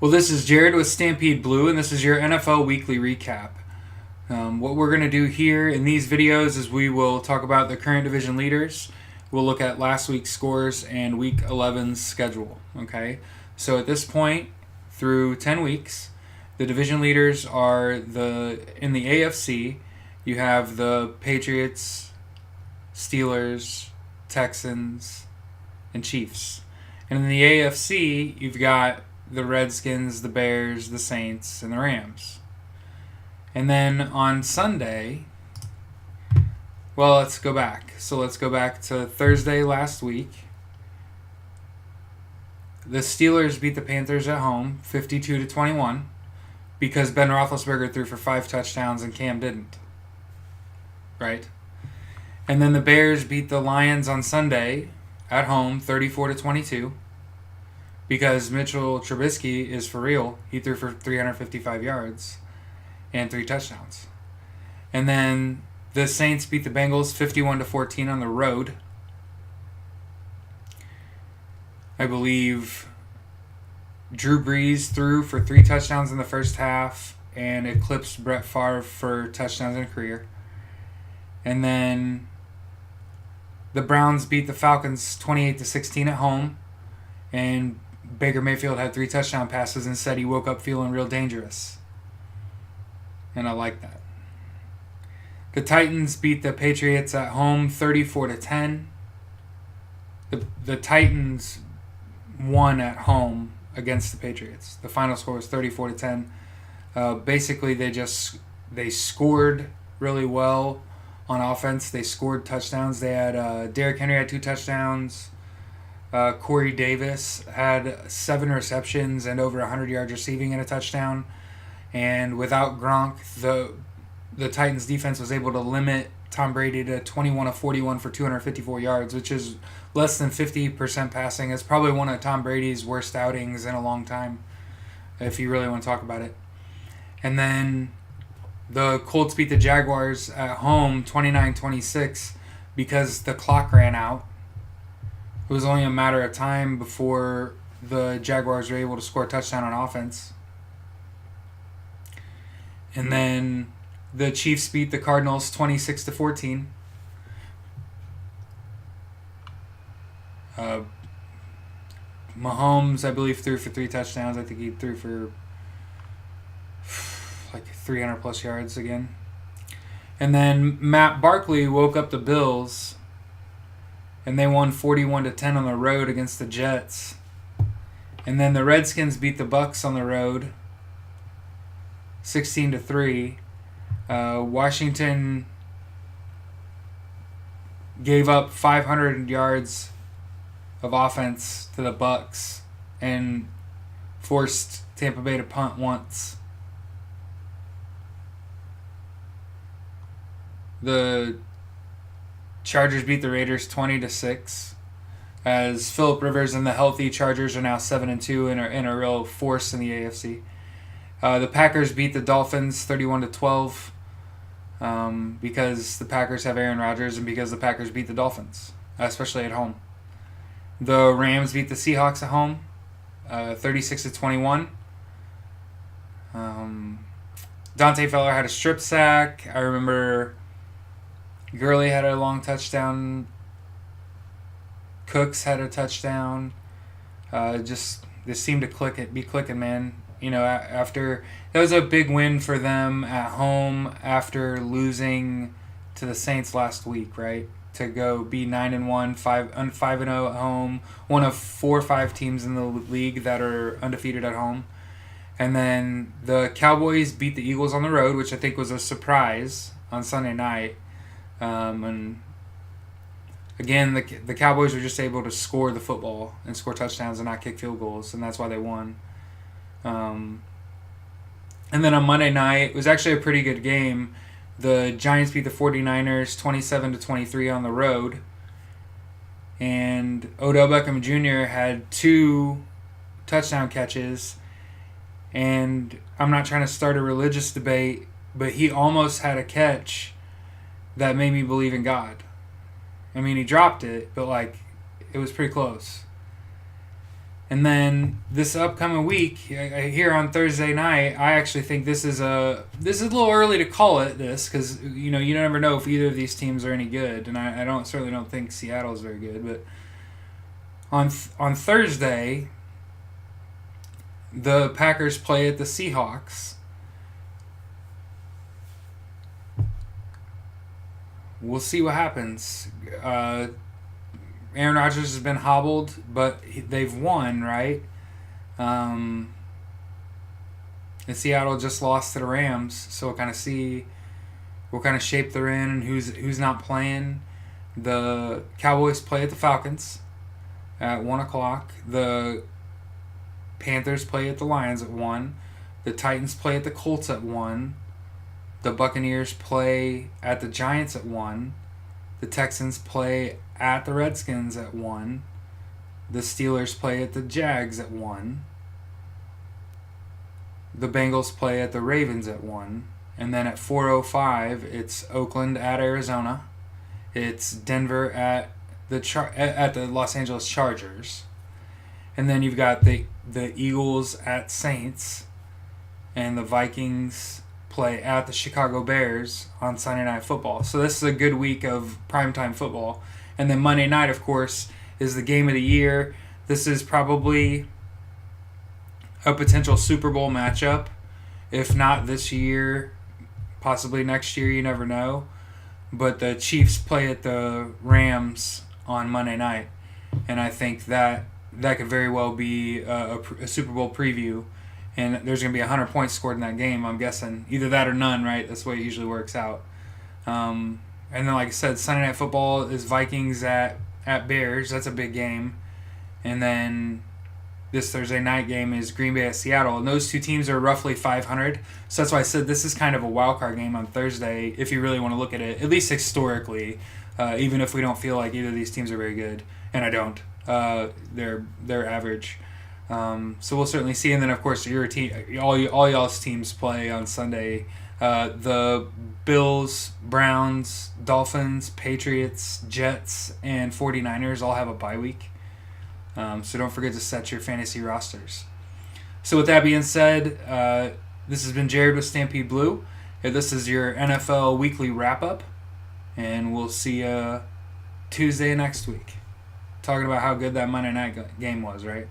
Well, this is Jared with Stampede Blue, and this is your NFL Weekly Recap. What we're going to do here in these videos is we will talk about the current division leaders. We'll look at last week's scores and Week 11's schedule. Okay, so at this point, through 10 weeks, the division leaders are in the AFC. You have the Patriots, Steelers, Texans, and Chiefs. And in the AFC, you've got the Redskins, the Bears, the Saints, and the Rams. And then on Sunday, well, let's go back. So let's go back to Thursday last week. The Steelers beat the Panthers at home, 52-21, because Ben Roethlisberger threw for 5 touchdowns and Cam didn't. Right? And then the Bears beat the Lions on Sunday at home, 34-22. Because Mitchell Trubisky is for real. He threw for 355 yards and 3 touchdowns. And then the Saints beat the Bengals 51-14 on the road. I believe Drew Brees threw for 3 touchdowns in the first half and eclipsed Brett Favre for touchdowns in a career. And then the Browns beat the Falcons 28-16 at home. And Baker Mayfield had 3 touchdown passes and said he woke up feeling real dangerous. And I like that. The Titans beat the Patriots at home 34-10. The Titans won at home against the Patriots. The final score was 34-10. Basically, they scored really well on offense. They scored touchdowns. They had Derrick Henry had 2 touchdowns. Corey Davis had 7 receptions and over 100 yards receiving and a touchdown. And without Gronk, the Titans defense was able to limit Tom Brady to 21 of 41 for 254 yards, which is less than 50% passing. It's probably one of Tom Brady's worst outings in a long time, if you really want to talk about it. And then the Colts beat the Jaguars at home 29-26 because the clock ran out. It was only a matter of time before the Jaguars were able to score a touchdown on offense. And then the Chiefs beat the Cardinals 26-14. Mahomes, I believe, threw for 3 touchdowns. I think he threw for like 300 plus yards again. And then Matt Barkley woke up the Bills, and they won 41-10 on the road against the Jets. And then the Redskins beat the Bucks on the road 16-3. Washington gave up 500 yards of offense to the Bucks and forced Tampa Bay to punt once. The Chargers beat the Raiders 20-6, as Phillip Rivers and the healthy Chargers are now 7-2 and are in a real force in the AFC. The Packers beat the Dolphins 31-12 because the Packers have Aaron Rodgers and because the Packers beat the Dolphins, especially at home. The Rams beat the Seahawks at home 36-21. Dante Fowler had a strip sack. I remember Gurley had a long touchdown. Cooks had a touchdown. Just seemed to be clicking, man. You know, after that was a big win for them at home after losing to the Saints last week, right? To go be 9-1, 5-0 at home, one of 4 or 5 teams in the league that are undefeated at home. And then the Cowboys beat the Eagles on the road, which I think was a surprise on Sunday night. And again, the Cowboys were just able to score the football and score touchdowns and not kick field goals, and that's why they won. And then on Monday night, it was actually a pretty good game. The Giants beat the 49ers 27-23 on the road. And Odell Beckham Jr. had 2 touchdown catches. And I'm not trying to start a religious debate, but he almost had a catch that made me believe in God. I mean, he dropped it, but, it was pretty close. And then this upcoming week, here on Thursday night, I actually think this is a little early to call it this because you never know if either of these teams are any good, and I certainly don't think Seattle is very good. But on Thursday, the Packers play at the Seahawks. We'll see what happens. Aaron Rodgers has been hobbled, but they've won, right? And Seattle just lost to the Rams, so we'll kind of see what kind of shape they're in and who's not playing. The Cowboys play at the Falcons at 1 o'clock. The Panthers play at the Lions at 1. The Titans play at the Colts at 1. The Buccaneers play at the Giants at 1. The Texans play at the Redskins at 1. The Steelers play at the Jags at 1. The Bengals play at the Ravens at 1. And then at 4:05, it's Oakland at Arizona. It's Denver at the Los Angeles Chargers. And then you've got the Eagles at Saints. And the Vikings play at the Chicago Bears on Sunday Night Football. So this is a good week of primetime football. And then Monday night, of course, is the game of the year. This is probably a potential Super Bowl matchup. If not this year, possibly next year, you never know. But the Chiefs play at the Rams on Monday night. And I think that could very well be a Super Bowl preview. And there's going to be 100 points scored in that game, I'm guessing. Either that or none, right? That's the way it usually works out. And then, like I said, Sunday Night Football is Vikings at Bears. That's a big game. And then this Thursday night game is Green Bay at Seattle. And those two teams are roughly 500. So that's why I said this is kind of a wild card game on Thursday, if you really want to look at it, at least historically, even if we don't feel like either of these teams are very good. And I don't. They're average. So we'll certainly see. And then, of course, your team, all y'all's teams play on Sunday. The Bills, Browns, Dolphins, Patriots, Jets, and 49ers all have a bye week. So don't forget to set your fantasy rosters. So with that being said, this has been Jared with Stampede Blue. This is your NFL weekly wrap-up. And we'll see you Tuesday next week. Talking about how good that Monday night game was, right?